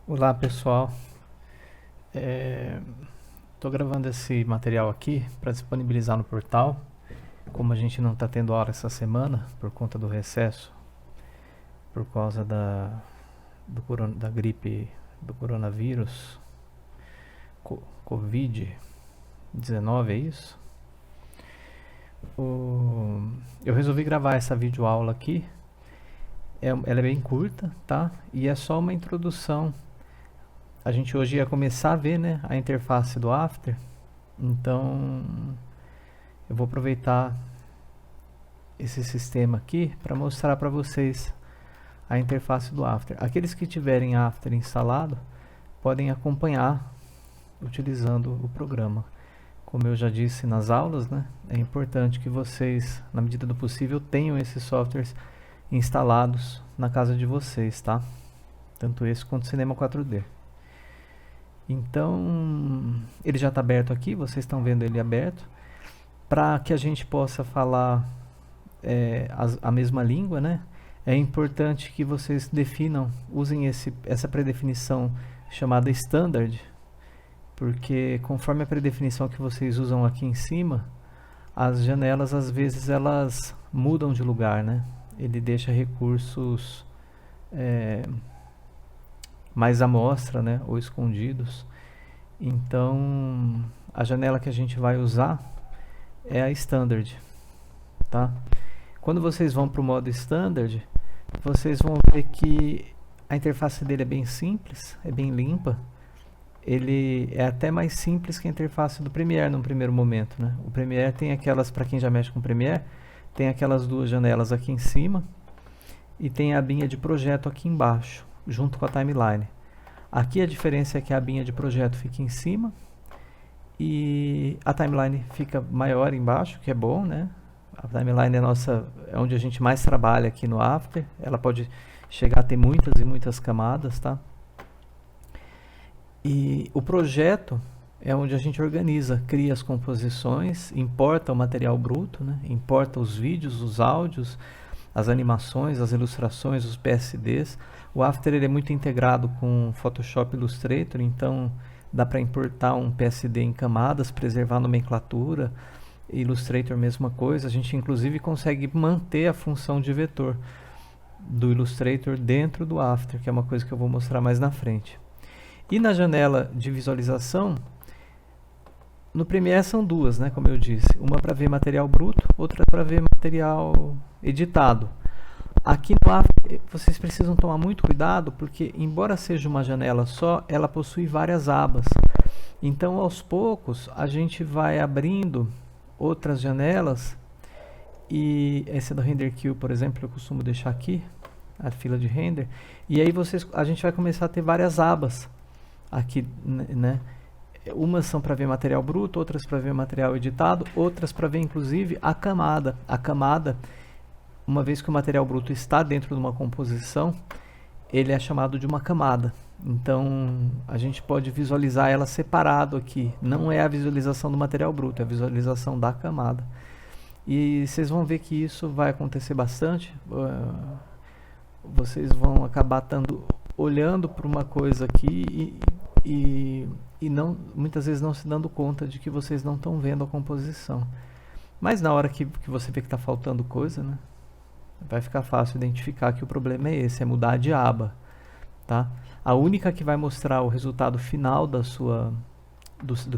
Olá pessoal, estou gravando esse material aqui para disponibilizar no portal. Como a gente não está tendo aula essa semana por conta do recesso, por causa da gripe do coronavírus, Covid-19, é isso? Eu resolvi gravar essa videoaula aqui. Ela é bem curta, tá? E é só uma introdução. A gente hoje ia começar a ver, né, a interface do After. Então, eu vou aproveitar esse sistema aqui para mostrar para vocês a interface do After. Aqueles que tiverem After instalado podem acompanhar utilizando o programa. Como eu já disse nas aulas, né, é importante que vocês, na medida do possível, tenham esses softwares instalados na casa de vocês, tá? Tanto esse quanto o Cinema 4D. Então, ele já está aberto aqui, vocês estão vendo ele aberto. Para que a gente possa falar a mesma língua, né? É importante que vocês definam, usem essa predefinição chamada Standard, porque conforme a predefinição que vocês usam aqui em cima, as janelas às vezes elas mudam de lugar, né? Ele deixa recursos mais à mostra, né? Ou escondidos. Então, a janela que a gente vai usar é a Standard, tá? Quando vocês vão para o modo Standard, vocês vão ver que a interface dele é bem simples, é bem limpa. Ele é até mais simples que a interface do Premiere no primeiro momento, né? O Premiere tem aquelas, para quem já mexe com o Premiere, tem aquelas duas janelas aqui em cima e tem a abinha de projeto aqui embaixo, junto com a timeline. Aqui a diferença é que a abinha de projeto fica em cima e a timeline fica maior embaixo, que é bom, né? A timeline é onde a gente mais trabalha aqui no After. Ela pode chegar a ter muitas e muitas camadas, tá? E o projeto é onde a gente organiza, cria as composições, importa o material bruto, né? Importa os vídeos, os áudios, as animações, as ilustrações, os PSDs. O After ele é muito integrado com Photoshop Illustrator, então dá para importar um PSD em camadas, preservar a nomenclatura. Illustrator, mesma coisa. A gente inclusive consegue manter a função de vetor do Illustrator dentro do After, que é uma coisa que eu vou mostrar mais na frente. E na janela de visualização, no Premiere são duas, né, como eu disse. Uma para ver material bruto, outra para ver material editado. Aqui no After, vocês precisam tomar muito cuidado, porque embora seja uma janela só, ela possui várias abas. Então, aos poucos, a gente vai abrindo outras janelas, e esse é do Render Queue, por exemplo, eu costumo deixar aqui, a fila de render, e aí a gente vai começar a ter várias abas aqui, né? Umas são para ver material bruto, outras para ver material editado, outras para ver inclusive a camada. A camada, uma vez que o material bruto está dentro de uma composição, ele é chamado de uma camada. Então, a gente pode visualizar ela separado aqui. Não é a visualização do material bruto, é a visualização da camada. E vocês vão ver que isso vai acontecer bastante. Vocês vão acabar olhando para uma coisa aqui e não, muitas vezes não se dando conta de que vocês não estão vendo a composição. Mas na hora que você vê que está faltando coisa, né, vai ficar fácil identificar que o problema é esse, é mudar de aba. Tá? A única que vai mostrar o resultado final do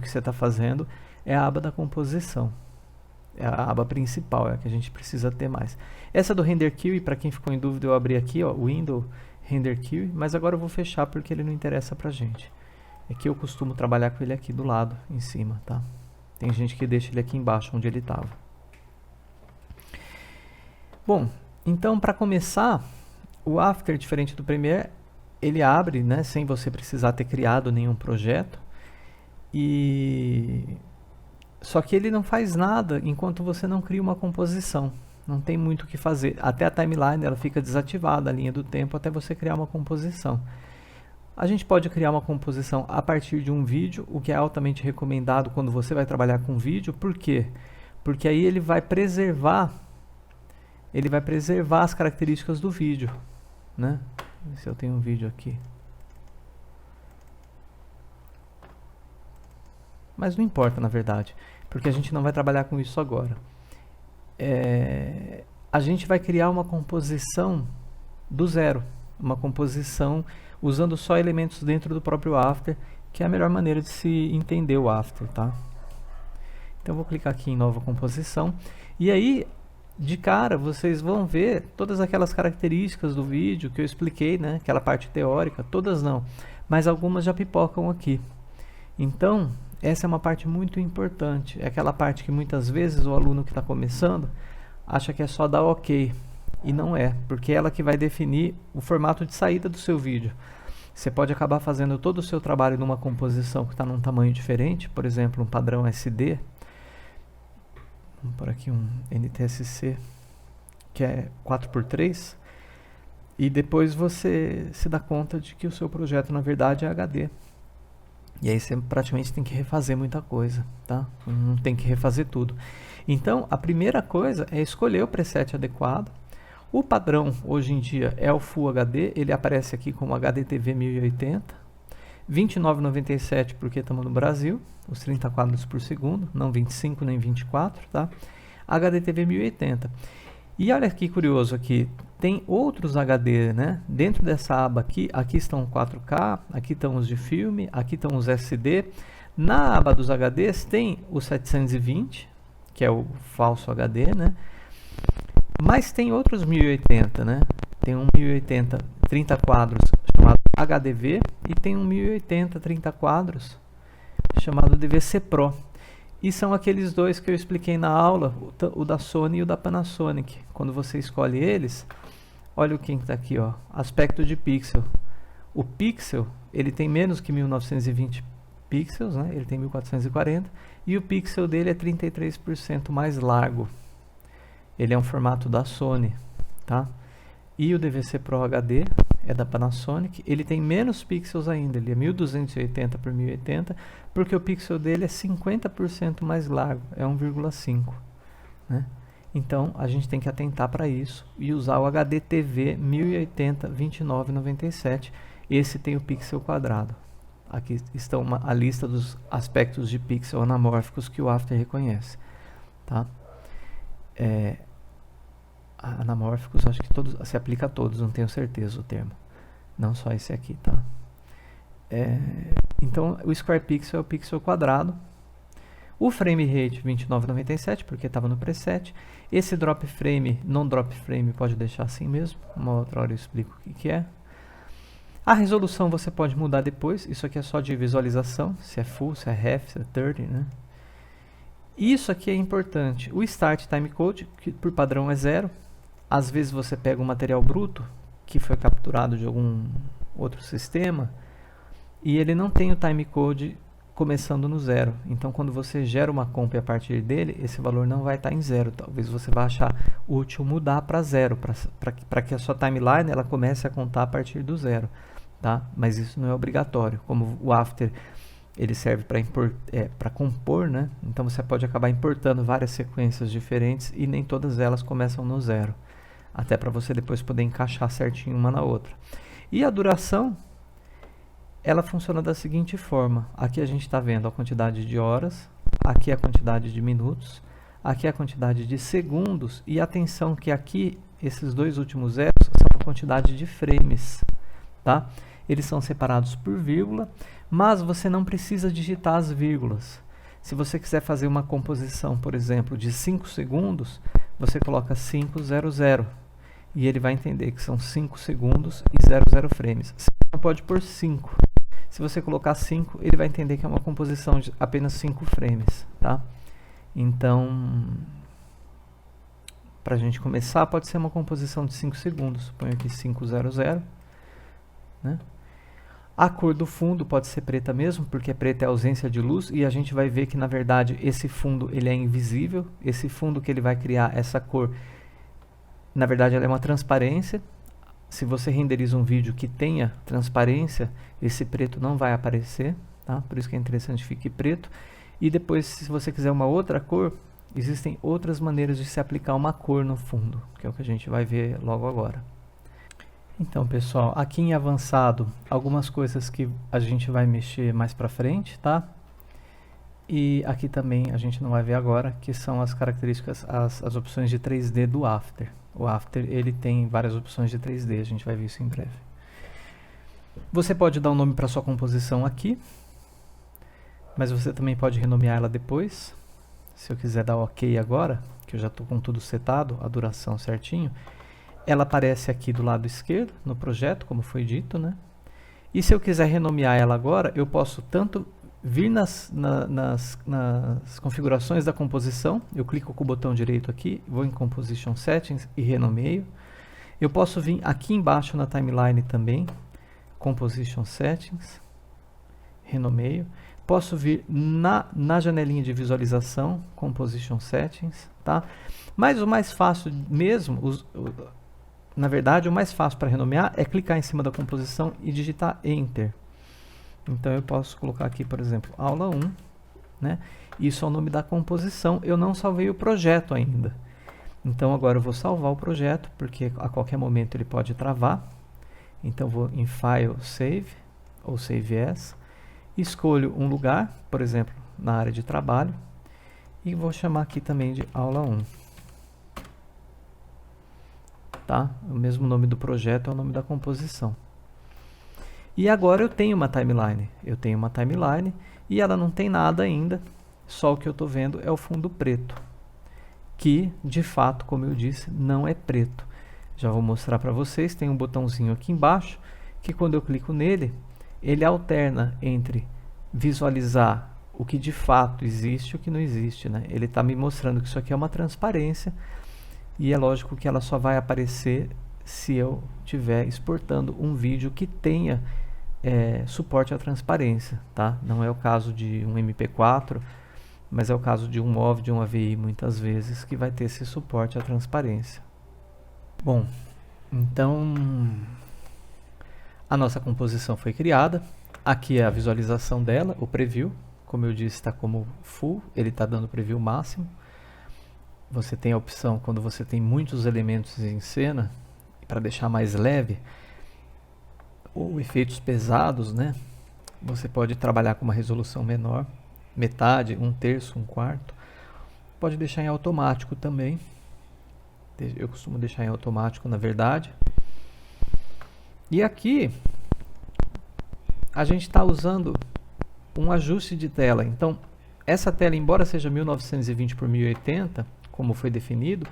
que você está fazendo é a aba da composição. É a aba principal, é a que a gente precisa ter mais. Essa do Render Queue, para quem ficou em dúvida, eu abri aqui, ó, Window Render Queue, mas agora eu vou fechar porque ele não interessa pra gente. É que eu costumo trabalhar com ele aqui do lado, em cima, tá? Tem gente que deixa ele aqui embaixo, onde ele estava. Bom, então para começar, o After, diferente do Premiere, ele abre, né, sem você precisar ter criado nenhum projeto. Só que ele não faz nada enquanto você não cria uma composição. Não tem muito o que fazer. Até a timeline ela fica desativada, a linha do tempo, até você criar uma composição. A gente pode criar uma composição a partir de um vídeo, o que é altamente recomendado quando você vai trabalhar com vídeo. Por quê? Porque aí ele vai preservar as características do vídeo, né? Vou ver se eu tenho um vídeo aqui. mas não importa na verdade, porque a gente não vai trabalhar com isso agora. A gente vai criar uma composição do zero, uma composição usando só elementos dentro do próprio After, que é a melhor maneira de se entender o After, tá? Então eu vou clicar aqui em nova composição, e aí de cara vocês vão ver todas aquelas características do vídeo que eu expliquei, né? Aquela parte teórica, todas não, mas algumas já pipocam aqui. Então essa é uma parte muito importante, é aquela parte que muitas vezes o aluno que está começando acha que é só dar OK, e não é, porque é ela que vai definir o formato de saída do seu vídeo. Você pode acabar fazendo todo o seu trabalho numa composição que está num tamanho diferente, por exemplo, um padrão SD. Vamos por aqui um NTSC, que é 4x3, e depois você se dá conta de que o seu projeto, na verdade, é HD. E aí você praticamente tem que refazer muita coisa, tá? Não tem que refazer tudo. Então, a primeira coisa é escolher o preset adequado. O padrão, hoje em dia, é o Full HD, ele aparece aqui como HDTV 1080, 29,97 porque estamos no Brasil, os 30 quadros por segundo, não 25 nem 24, tá? HDTV 1080. E olha que curioso aqui, tem outros HD, né? Dentro dessa aba aqui, aqui estão 4K, aqui estão os de filme, aqui estão os SD. Na aba dos HDs tem o 720, que é o falso HD, né? Mas tem outros 1080, né? Tem um 1080 30 quadros chamado HDV e tem um 1080 30 quadros chamado DVC Pro. E são aqueles dois que eu expliquei na aula, o da Sony e o da Panasonic. Quando você escolhe eles, olha o que está aqui, ó, aspecto de pixel. O pixel, ele tem menos que 1920 pixels, né? Ele tem 1440 e o pixel dele é 33% mais largo. Ele é um formato da Sony, tá? E o DVC Pro HD é da Panasonic, ele tem menos pixels ainda, ele é 1280 por 1080, porque o pixel dele é 50% mais largo, é 1,5, né? Então a gente tem que atentar para isso e usar o HDTV 1080 29,97. Esse tem o pixel quadrado. Aqui estão a lista dos aspectos de pixel anamórficos que o After reconhece, tá? Anamórficos, acho que todos, se aplica a todos, não tenho certeza o termo, não só esse aqui, tá? Então o square pixel é o pixel quadrado, o frame rate 29,97 porque estava no preset. Esse drop frame, não drop frame, pode deixar assim mesmo, uma outra hora eu explico o que é. A resolução você pode mudar depois, isso aqui é só de visualização, se é full, se é half, se é 30, né? Isso aqui é importante, o start timecode, que por padrão é 0. Às vezes você pega um material bruto que foi capturado de algum outro sistema e ele não tem o timecode começando no 0. Então quando você gera uma comp a partir dele, esse valor não vai estar em 0. Talvez você vá achar útil mudar para 0, para que a sua timeline ela comece a contar a partir do 0, tá? Mas isso não é obrigatório. Como o After ele serve para compor, né? Então você pode acabar importando várias sequências diferentes e nem todas elas começam no 0. Até para você depois poder encaixar certinho uma na outra. E a duração, ela funciona da seguinte forma. Aqui a gente está vendo a quantidade de horas, aqui a quantidade de minutos, aqui a quantidade de segundos, e atenção que aqui, esses dois últimos zeros, são a quantidade de frames, tá? Eles são separados por vírgula, mas você não precisa digitar as vírgulas. Se você quiser fazer uma composição, por exemplo, de 5 segundos, você coloca 500, e ele vai entender que são 5 segundos e 00 frames. Você não pode pôr 5. Se você colocar 5, ele vai entender que é uma composição de apenas 5 frames, tá? Então, para a gente começar, pode ser uma composição de 5 segundos. Põe aqui 500, né? A cor do fundo pode ser preta mesmo, porque preta é ausência de luz, e a gente vai ver que, na verdade, esse fundo ele é invisível. Esse fundo que ele vai criar, essa cor, na verdade, ela é uma transparência. Se você renderiza um vídeo que tenha transparência, esse preto não vai aparecer, tá? Por isso que é interessante que fique preto. E depois, se você quiser uma outra cor, existem outras maneiras de se aplicar uma cor no fundo, que é o que a gente vai ver logo agora. Então, pessoal, aqui em avançado, algumas coisas que a gente vai mexer mais pra frente, tá? E aqui também a gente não vai ver agora, que são as características, as opções de 3D do After. O After ele tem várias opções de 3D, a gente vai ver isso em breve. Você pode dar um nome para sua composição aqui, mas você também pode renomear ela depois. Se eu quiser dar OK agora, que eu já estou com tudo setado, a duração certinho, ela aparece aqui do lado esquerdo, no projeto, como foi dito, né? E se eu quiser renomear ela agora, eu posso tanto vir nas configurações da composição, eu clico com o botão direito aqui, vou em Composition Settings e renomeio. Eu posso vir aqui embaixo na timeline também, Composition Settings, renomeio. Posso vir na janelinha de visualização, Composition Settings, tá? Mas o mais fácil mesmo, na verdade, o mais fácil para renomear é clicar em cima da composição e digitar Enter. Então eu posso colocar aqui, por exemplo, aula 1, né? Isso é o nome da composição. Eu não salvei o projeto ainda. Então agora eu vou salvar o projeto, porque a qualquer momento ele pode travar. Então vou em File, Save, ou Save As. Escolho um lugar, por exemplo, na área de trabalho. E vou chamar aqui também de aula 1. Tá? O mesmo nome do projeto é o nome da composição. E agora eu tenho uma timeline. Eu tenho uma timeline e ela não tem nada ainda. Só o que eu estou vendo é o fundo preto. Que, de fato, como eu disse, não é preto. Já vou mostrar para vocês. Tem um botãozinho aqui embaixo que quando eu clico nele, ele alterna entre visualizar o que de fato existe e o que não existe, né? Ele está me mostrando que isso aqui é uma transparência e é lógico que ela só vai aparecer se eu estiver exportando um vídeo que tenha suporte à transparência, tá? Não é o caso de um MP4, mas é o caso de um MOV, de um AVI, muitas vezes, que vai ter esse suporte à transparência. Bom, então a nossa composição foi criada. Aqui é a visualização dela, o preview. Como eu disse, está como full, ele está dando preview máximo. Você tem a opção, quando você tem muitos elementos em cena, para deixar mais leve, ou efeitos pesados, né? Você pode trabalhar com uma resolução menor, metade, 1/3, 1/4. Pode deixar em automático também. Eu costumo deixar em automático, na verdade. E aqui a gente está usando um ajuste de tela. Então, essa tela, embora seja 1920 por 1080, como foi definido,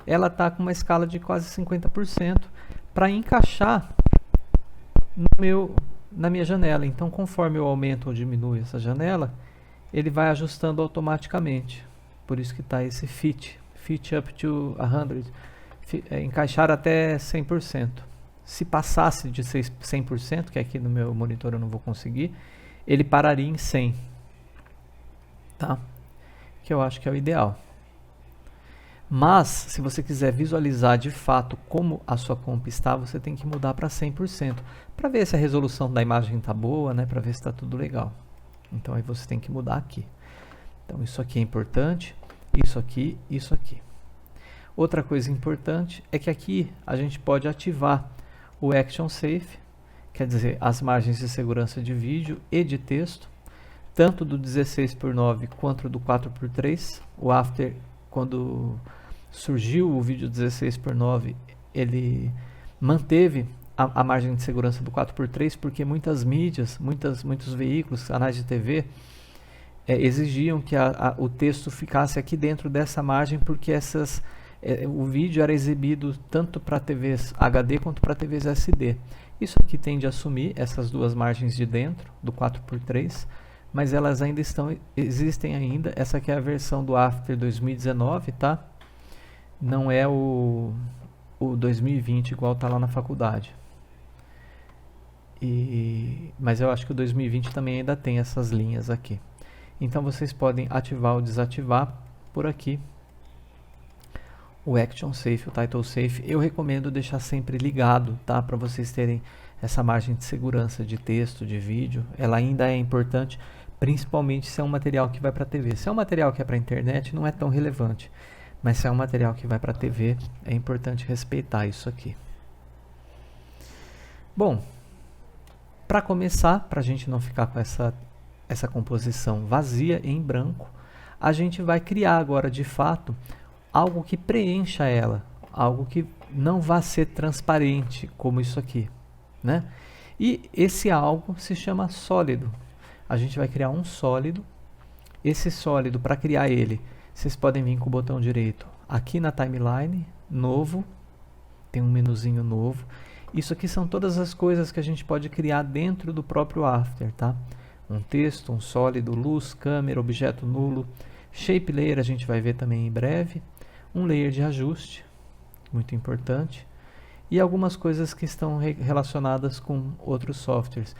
ela está com uma escala de quase 50% para encaixar na minha janela. Então, conforme eu aumento ou diminuo essa janela, ele vai ajustando automaticamente. Por isso que está esse fit up to 100, encaixar até 100%. Se passasse de 100%, que aqui no meu monitor eu não vou conseguir, ele pararia em 100, tá? Que eu acho que é o ideal. Mas, se você quiser visualizar de fato como a sua comp está, você tem que mudar para 100%, para ver se a resolução da imagem está boa, né? Para ver se está tudo legal. Então, aí você tem que mudar aqui. Então, isso aqui é importante, isso aqui, isso aqui. Outra coisa importante é que aqui a gente pode ativar o Action Safe, quer dizer, as margens de segurança de vídeo e de texto, tanto do 16:9 quanto do 4:3. O After, quando surgiu o vídeo 16:9, ele manteve a margem de segurança do 4:3, porque muitas mídias, muitos veículos, canais de TV, exigiam que o texto ficasse aqui dentro dessa margem, porque o vídeo era exibido tanto para TVs HD quanto para TVs SD. Isso aqui tende a assumir essas duas margens de dentro, do 4:3, mas elas ainda existem ainda. Essa aqui é a versão do After 2019, tá? Não é o 2020 igual tá lá na faculdade. Mas eu acho que o 2020 também ainda tem essas linhas aqui. Então vocês podem ativar ou desativar por aqui o Action Safe, o Title Safe. Eu recomendo deixar sempre ligado, tá? Para vocês terem essa margem de segurança de texto, de vídeo. Ela ainda é importante, principalmente se é um material que vai para a TV. Se é um material que é para a internet, não é tão relevante. Mas se é um material que vai para a TV, é importante respeitar isso aqui. Bom, para começar, para a gente não ficar com essa essa composição vazia em branco, a gente vai criar agora de fato algo que preencha ela, algo que não vai ser transparente como isso aqui, né? E esse algo se chama sólido. A gente vai criar um sólido. Esse sólido, para criar ele, vocês podem vir com o botão direito aqui na timeline, novo, tem um menuzinho novo. Isso aqui são todas as coisas que a gente pode criar dentro do próprio After, tá? Um texto, um sólido, luz, câmera, objeto nulo, shape layer a gente vai ver também em breve, um layer de ajuste, muito importante, e algumas coisas que estão relacionadas com outros softwares,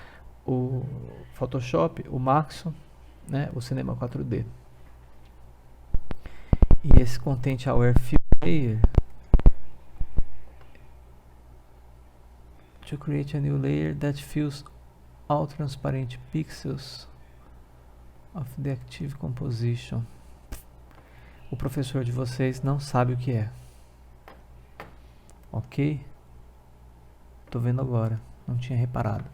o Photoshop, o Maxon, né, o Cinema 4D. E esse Content Aware Fill Layer, to create a new layer that fills all transparent pixels of the active composition. O professor de vocês não sabe o que é. Ok? Tô vendo agora, não tinha reparado.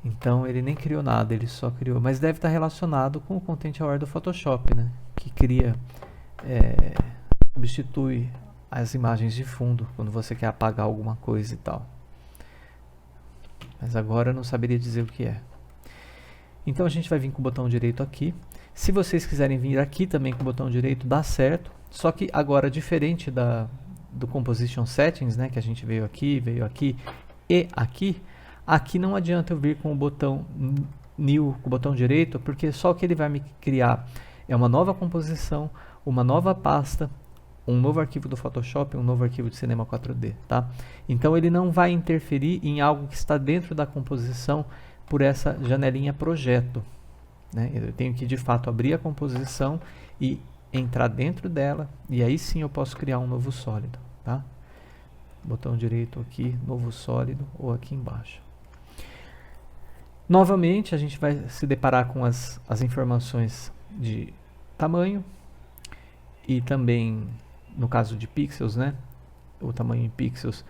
Então ele nem criou nada, ele só criou, mas deve estar relacionado com o Content Aware do Photoshop, né? Que cria, substitui as imagens de fundo quando você quer apagar alguma coisa e tal. Mas agora eu não saberia dizer o que é. Então a gente vai vir com o botão direito aqui. Se vocês quiserem vir aqui também com o botão direito, dá certo. Só que agora, diferente do Composition Settings, né, que a gente veio aqui e aqui, aqui não adianta eu vir com o botão New, com o botão direito, porque só o que ele vai me criar é uma nova composição, uma nova pasta, um novo arquivo do Photoshop, um novo arquivo de Cinema 4D, tá? Então ele não vai interferir em algo que está dentro da composição por essa janelinha projeto, né? Eu tenho que de fato abrir a composição e entrar dentro dela, e aí sim eu posso criar um novo sólido, tá? Botão direito aqui, novo sólido, ou aqui embaixo. Novamente a gente vai se deparar com as informações de tamanho e também, no caso de pixels, né, o tamanho em pixels,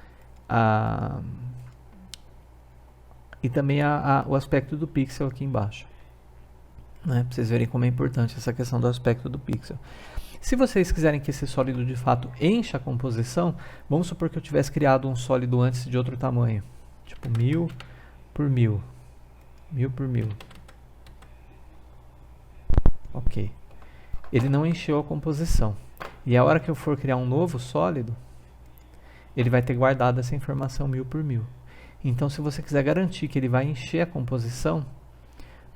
e também o aspecto do pixel aqui embaixo, né, para vocês verem como é importante essa questão do aspecto do pixel. Se vocês quiserem que esse sólido de fato encha a composição, vamos supor que eu tivesse criado um sólido antes de outro tamanho, tipo 1000 por 1000, 1000 por 1000. Ok. Ele não encheu a composição. E a hora que eu for criar um novo sólido, ele vai ter guardado essa informação 1000 por 1000. Então, se você quiser garantir que ele vai encher a composição,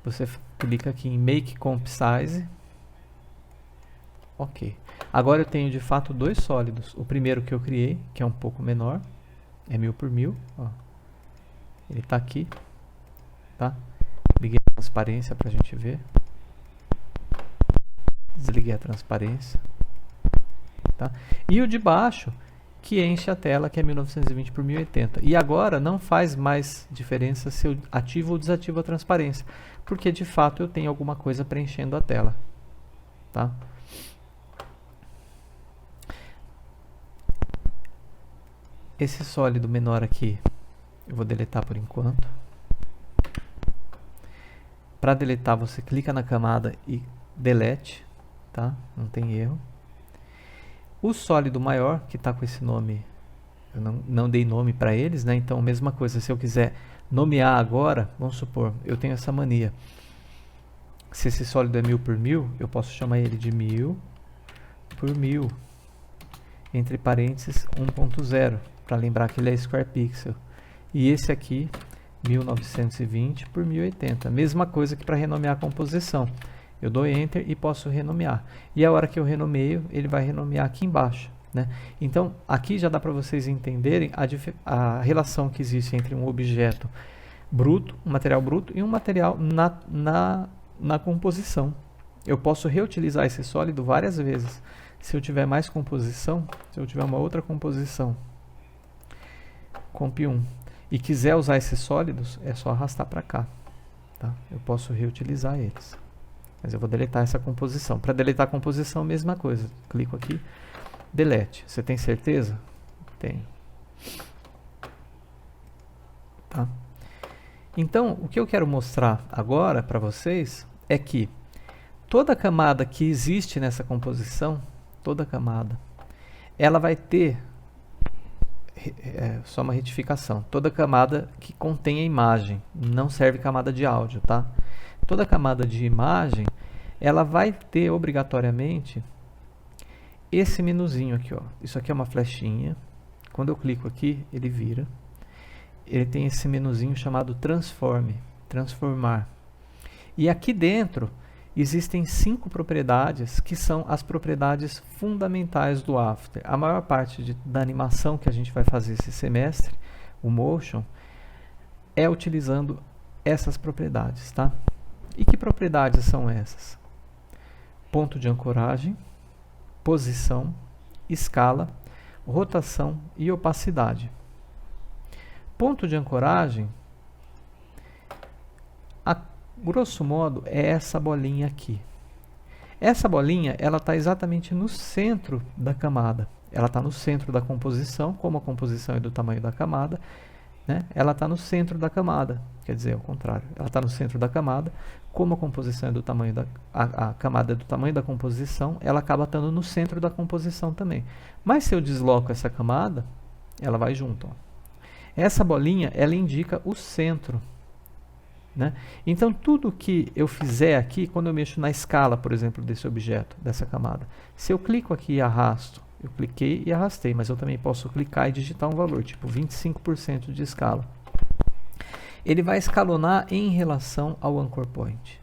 você clica aqui em Make Comp Size. Ok. Agora eu tenho de fato dois sólidos. O primeiro que eu criei, que é um pouco menor, é 1000 por 1000. Ó. Ele está aqui. Tá? Liguei a transparência para a gente ver. Desliguei a transparência. Tá? E o de baixo, que enche a tela, que é 1920 por 1080. E agora não faz mais diferença se eu ativo ou desativo a transparência, porque de fato eu tenho alguma coisa preenchendo a tela. Tá? Esse sólido menor aqui, eu vou deletar por enquanto. Para deletar, você clica na camada e delete. Tá? Não tem erro. O sólido maior, que está com esse nome, eu não dei nome para eles, né? Então, mesma coisa, se eu quiser nomear agora, vamos supor, eu tenho essa mania. Se esse sólido é 1000 por 1000, eu posso chamar ele de 1000 por 1000, entre parênteses 1.0, para lembrar que ele é square pixel. E esse aqui, 1920 por 1080, mesma coisa que para renomear a composição. Eu dou Enter e posso renomear. E a hora que eu renomeio, ele vai renomear aqui embaixo, né? Então, aqui já dá para vocês entenderem a relação que existe entre um objeto bruto, um material bruto, e um material na composição. Eu posso reutilizar esse sólido várias vezes. Se eu tiver mais composição, se eu tiver uma outra composição, Comp 1, e quiser usar esses sólidos, é só arrastar para cá. Tá? Eu posso reutilizar eles. Mas eu vou deletar essa composição. Para deletar a composição, mesma coisa. Clico aqui, delete. Você tem certeza? Tenho. Tá? Então, o que eu quero mostrar agora para vocês é que toda camada que existe nessa composição, toda camada, ela vai ter só uma retificação. Toda camada que contém a imagem, não serve camada de áudio, tá? Toda camada de imagem, ela vai ter obrigatoriamente esse menuzinho aqui, ó. Isso aqui é uma flechinha. Quando eu clico aqui, ele vira. Ele tem esse menuzinho chamado Transforme, transformar. E aqui dentro existem 5 propriedades que são as propriedades fundamentais do After. A maior parte da animação que a gente vai fazer esse semestre, o Motion, é utilizando essas propriedades, tá? E que propriedades são essas? Ponto de ancoragem, posição, escala, rotação e opacidade. Ponto de ancoragem, grosso modo, é essa bolinha aqui. Essa bolinha, ela está exatamente no centro da camada. Ela está no centro da composição, como a composição é do tamanho da camada, né? Ela está no centro da camada, quer dizer, ao contrário. Ela está no centro da camada, como a composição é do tamanho a camada é do tamanho da composição, ela acaba estando no centro da composição também. Mas se eu desloco essa camada, ela vai junto, ó. Essa bolinha, ela indica o centro, né? Então, tudo que eu fizer aqui, quando eu mexo na escala, por exemplo, desse objeto, dessa camada, se eu clico aqui e arrasto, eu cliquei e arrastei, mas eu também posso clicar e digitar um valor, tipo 25% de escala. Ele vai escalonar em relação ao anchor point,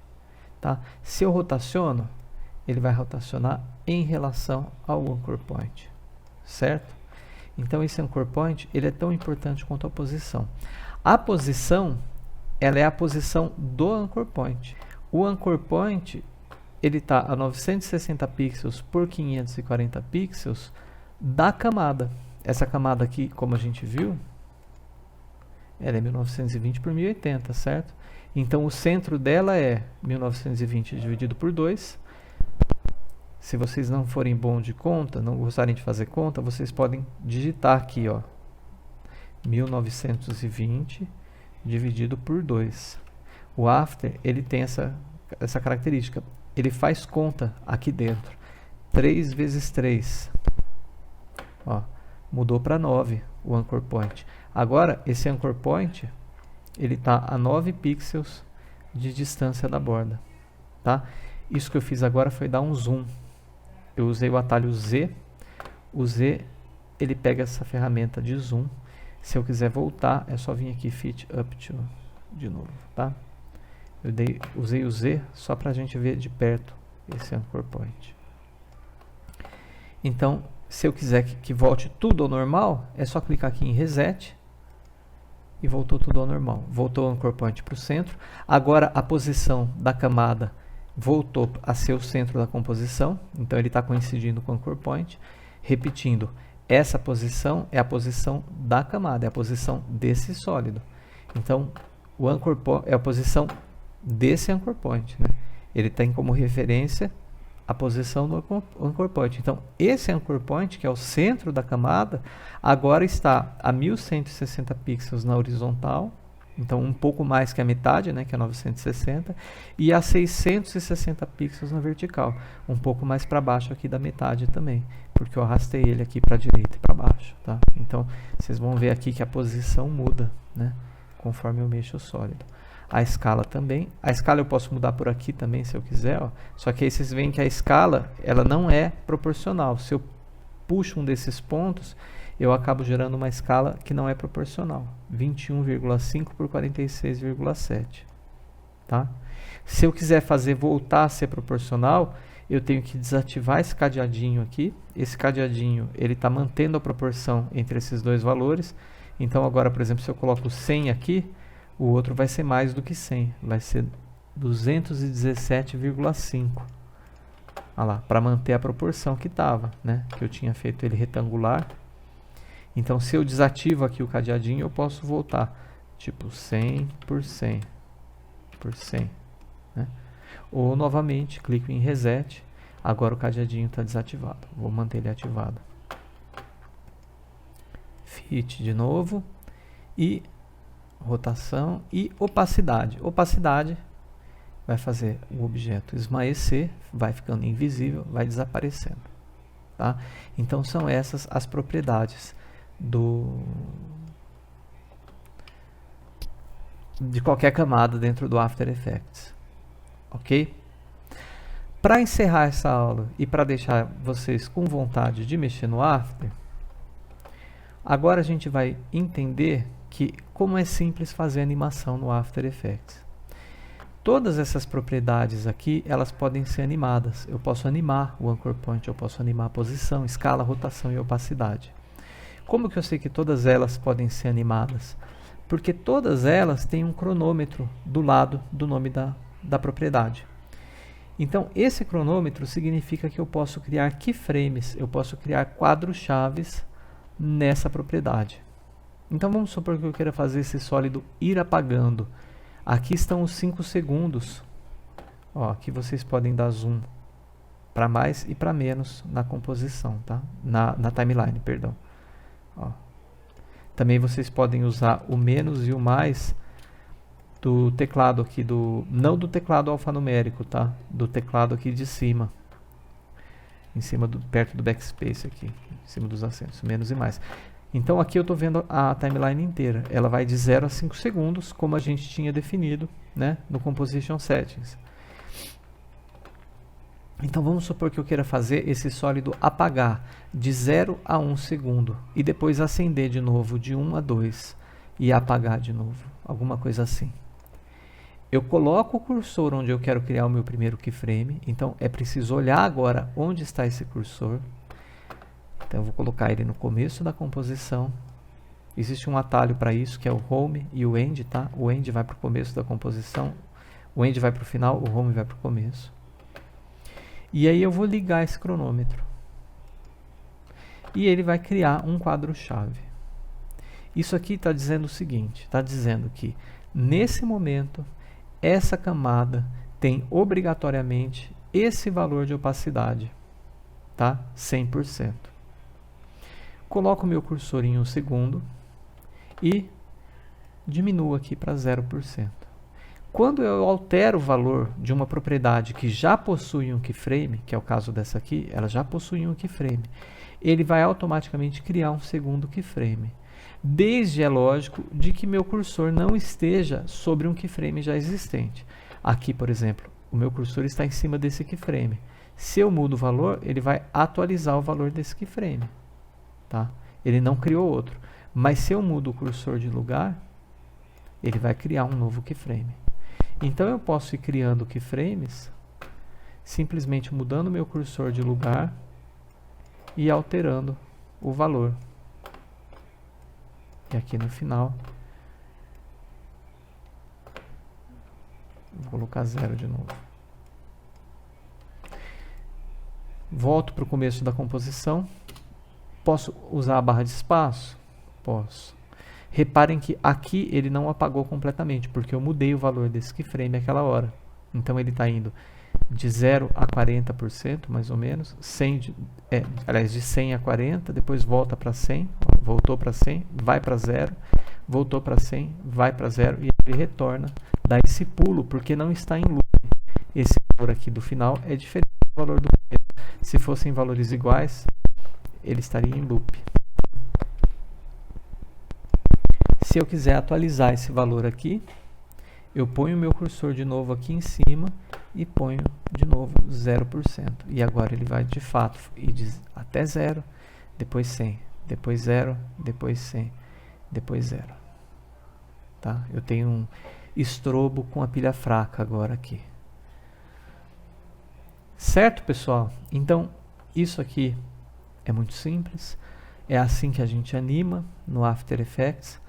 tá? Se eu rotaciono, ele vai rotacionar em relação ao anchor point, certo? Então, esse anchor point, ele é tão importante quanto a posição. A posição, ela é a posição do anchor point. O anchor point, ele está a 960 pixels por 540 pixels da camada. Essa camada aqui, como a gente viu, ela é 1920 por 1080, certo? Então, o centro dela é 1920 dividido por 2. Se vocês não forem bons de conta, não gostarem de fazer conta, vocês podem digitar aqui, ó, 1920 dividido por 2. O After, ele tem essa característica. Ele faz conta aqui dentro. 3 vezes 3. Ó, mudou para 9 o anchor point. Agora, esse anchor point, ele está a 9 pixels de distância da borda, tá? Isso que eu fiz agora foi dar um zoom. Eu usei o atalho Z. O Z, ele pega essa ferramenta de zoom. Se eu quiser voltar, é só vir aqui Fit Up to de novo, tá? Eu usei o Z só para a gente ver de perto esse anchor point. Então, se eu quiser que volte tudo ao normal, é só clicar aqui em Reset e voltou tudo ao normal. Voltou o anchor point para o centro. Agora, a posição da camada voltou a ser o centro da composição. Então, ele está coincidindo com o anchor point. Repetindo, essa posição é a posição da camada, é a posição desse sólido. Então, o anchor point é a posição desse anchor point, né? Ele tem como referência a posição do anchor point. Então, esse anchor point, que é o centro da camada, agora está a 1160 pixels na horizontal, então um pouco mais que a metade, né, que é 960, e a 660 pixels na vertical, um pouco mais para baixo aqui da metade também, porque eu arrastei ele aqui para a direita e para baixo, tá? Então, vocês vão ver aqui que a posição muda, né, conforme eu mexo o sólido. A escala também. A escala eu posso mudar por aqui também, se eu quiser, ó. Só que aí vocês veem que a escala, ela não é proporcional. Se eu puxo um desses pontos, eu acabo gerando uma escala que não é proporcional. 21,5 por 46,7. Tá? Se eu quiser fazer voltar a ser proporcional, eu tenho que desativar esse cadeadinho aqui. Esse cadeadinho, ele está mantendo a proporção entre esses dois valores. Então, agora, por exemplo, se eu coloco 100 aqui, o outro vai ser mais do que 100, vai ser 217,5. Olha lá, para manter a proporção que estava, né? Que eu tinha feito ele retangular. Então, se eu desativo aqui o cadeadinho, eu posso voltar, tipo 100 por 100 por 100, né? Ou, novamente, clico em Reset. Agora o cadeadinho está desativado. Vou manter ele ativado. Fit de novo. E rotação e opacidade. Opacidade vai fazer o objeto esmaecer, vai ficando invisível, vai desaparecendo. Tá? Então são essas as propriedades de qualquer camada dentro do After Effects. Ok? Para encerrar essa aula e para deixar vocês com vontade de mexer no After, agora a gente vai entender que como é simples fazer animação no After Effects. Todas essas propriedades aqui, elas podem ser animadas. Eu posso animar o Anchor Point, eu posso animar a posição, escala, rotação e opacidade. Como que eu sei que todas elas podem ser animadas? Porque todas elas têm um cronômetro do lado do nome da propriedade. Então, esse cronômetro significa que eu posso criar keyframes, eu posso criar quadros-chaves nessa propriedade. Então, vamos supor que eu queira fazer esse sólido ir apagando. Aqui estão os 5 segundos. Ó, aqui vocês podem dar zoom para mais e para menos na composição, tá? Na timeline, perdão. Ó. Também vocês podem usar o menos e o mais do teclado aqui, não do teclado alfanumérico, tá? Do teclado aqui de cima. Em cima, perto do backspace aqui, em cima dos acentos, menos e mais. Então aqui eu estou vendo a timeline inteira. Ela vai de 0 a 5 segundos, como a gente tinha definido, né, no Composition Settings. Então vamos supor que eu queira fazer esse sólido apagar de 0 a 1 segundo e depois acender de novo de 1 a 2 e apagar de novo, alguma coisa assim. Eu coloco o cursor onde eu quero criar o meu primeiro keyframe, então é preciso olhar agora onde está esse cursor. Então eu vou colocar ele no começo da composição. Existe um atalho para isso, que é o Home e o End, tá? O End vai para o começo da composição, o End vai para o final, o Home vai para o começo. E aí eu vou ligar esse cronômetro. E ele vai criar um quadro-chave. Isso aqui está dizendo o seguinte, está dizendo que nesse momento, essa camada tem obrigatoriamente esse valor de opacidade, tá? 100%. Coloco o meu cursor em 1 segundo e diminuo aqui para 0%. Quando eu altero o valor de uma propriedade que já possui um keyframe, que é o caso dessa aqui, ela já possui um keyframe, ele vai automaticamente criar um segundo keyframe. Desde, é lógico, de que meu cursor não esteja sobre um keyframe já existente. Aqui, por exemplo, o meu cursor está em cima desse keyframe. Se eu mudo o valor, ele vai atualizar o valor desse keyframe. Tá? Ele não criou outro. Mas se eu mudo o cursor de lugar, ele vai criar um novo keyframe. Então eu posso ir criando keyframes simplesmente mudando meu cursor de lugar e alterando o valor. E aqui no final, vou colocar 0 de novo. Volto para o começo da composição. Posso usar a barra de espaço? Posso. Reparem que aqui ele não apagou completamente, porque eu mudei o valor desse keyframe àquela hora. Então ele está indo de 0 a 40%, mais ou menos. Aliás, de 100 a 40, depois volta para 100, voltou para 100, vai para 0, voltou para 100, vai para 0, e ele retorna, dá esse pulo, porque não está em loop. Esse valor aqui do final é diferente do valor do começo. Se fossem valores iguais, ele estaria em loop. Se eu quiser atualizar esse valor aqui, eu ponho o meu cursor de novo aqui em cima e ponho de novo 0%. E agora ele vai de fato ir até 0, depois 100, depois 0, depois 100, depois 0. Tá? Eu tenho um estrobo com a pilha fraca agora aqui. Certo, pessoal? Então, isso aqui é muito simples. É assim que a gente anima no After Effects,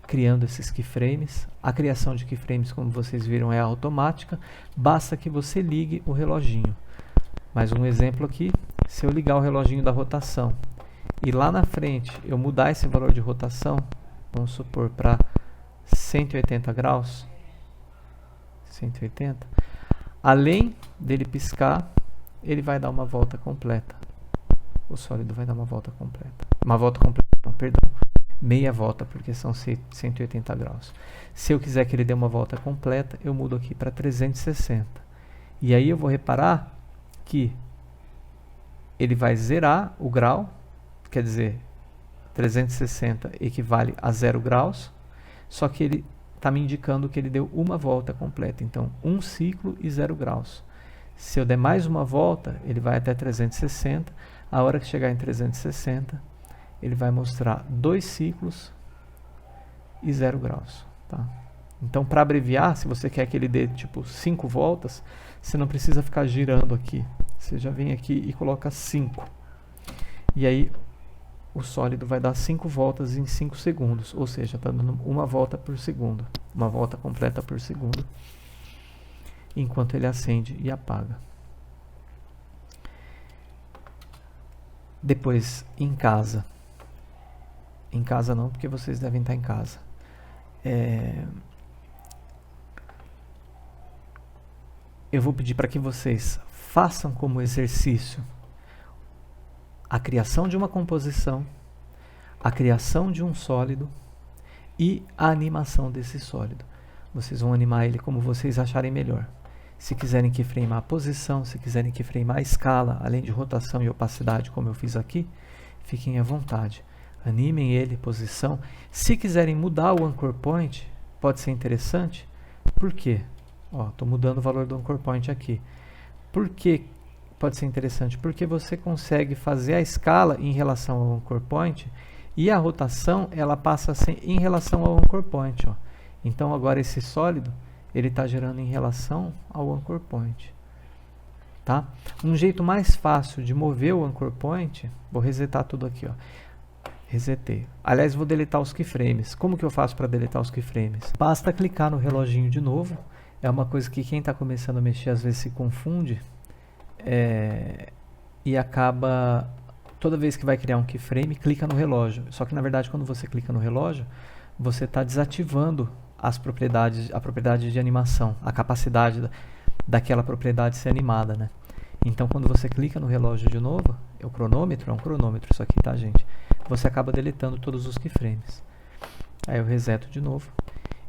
criando esses keyframes. A criação de keyframes, como vocês viram, é automática. Basta que você ligue o reloginho. Mais um exemplo aqui. Se eu ligar o reloginho da rotação e lá na frente eu mudar esse valor de rotação, vamos supor para 180 graus, 180, além dele piscar, ele vai dar uma volta completa. O sólido vai dar uma volta completa. Uma volta completa, não, perdão. meia volta, porque são 180 graus. Se eu quiser que ele dê uma volta completa, eu mudo aqui para 360. E aí eu vou reparar que ele vai zerar o grau, quer dizer, 360 equivale a 0 graus, só que ele está me indicando que ele deu uma volta completa. Então, um ciclo e 0 graus. Se eu der mais uma volta, ele vai até 360. A hora que chegar em 360, ele vai mostrar 2 ciclos e 0 graus. Tá? Então, para abreviar, se você quer que ele dê tipo 5 voltas, você não precisa ficar girando aqui. Você já vem aqui e coloca 5. E aí, o sólido vai dar 5 voltas em 5 segundos. Ou seja, está dando uma volta por segundo. Uma volta completa por segundo. Enquanto ele acende e apaga. Depois, em casa. Em casa não, porque vocês devem estar em casa. Eu vou pedir para que vocês façam como exercício a criação de uma composição, a criação de um sólido e a animação desse sólido. Vocês vão animar ele como vocês acharem melhor. Se quiserem keyframear a posição, se quiserem keyframear a escala, além de rotação e opacidade, como eu fiz aqui, fiquem à vontade. Animem ele, posição. Se quiserem mudar o anchor point, pode ser interessante. Por quê? Estou mudando o valor do anchor point aqui. Por que pode ser interessante? Porque você consegue fazer a escala em relação ao anchor point e a rotação ela passa a ser em relação ao anchor point. Então agora esse sólido ele está gerando em relação ao anchor point. Tá? Um jeito mais fácil de mover o anchor point, vou resetar tudo aqui. Resetei. Aliás, vou deletar os keyframes. Como que eu faço para deletar os keyframes? Basta clicar no reloginho de novo. É uma coisa que quem está começando a mexer às vezes se confunde. E acaba, toda vez que vai criar um keyframe, clica no relógio. Só que na verdade quando você clica no relógio, você está desativando as propriedades, a propriedade de animação, a capacidade daquela propriedade ser animada, né? Então quando você clica no relógio de novo, é um cronômetro isso aqui, tá, gente? Você acaba deletando todos os keyframes. Aí eu reseto de novo.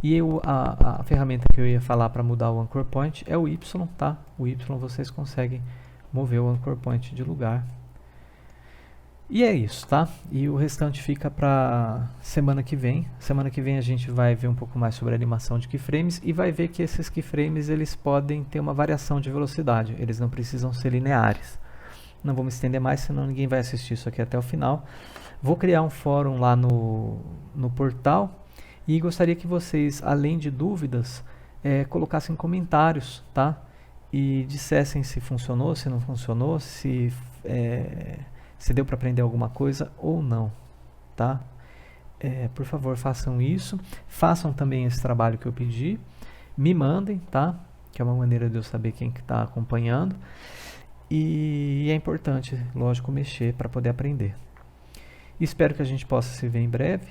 E a ferramenta que eu ia falar para mudar o anchor point é o Y, tá? O Y vocês conseguem mover o anchor point de lugar. E é isso, tá? E o restante fica para semana que vem. Semana que vem a gente vai ver um pouco mais sobre a animação de keyframes e vai ver que esses keyframes eles podem ter uma variação de velocidade. Eles não precisam ser lineares. Não vou me estender mais, senão ninguém vai assistir isso aqui até o final. Vou criar um fórum lá no portal e gostaria que vocês, além de dúvidas, colocassem comentários, tá? E dissessem se funcionou, se não funcionou, se deu para aprender alguma coisa ou não, tá? Por favor, façam isso. Façam também esse trabalho que eu pedi. Me mandem, tá? Que é uma maneira de eu saber quem que está acompanhando. E é importante, lógico, mexer para poder aprender. Espero que a gente possa se ver em breve,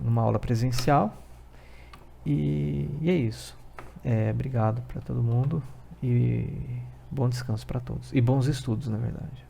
numa aula presencial. E é isso. Obrigado para todo mundo e bom descanso para todos. E bons estudos, na verdade.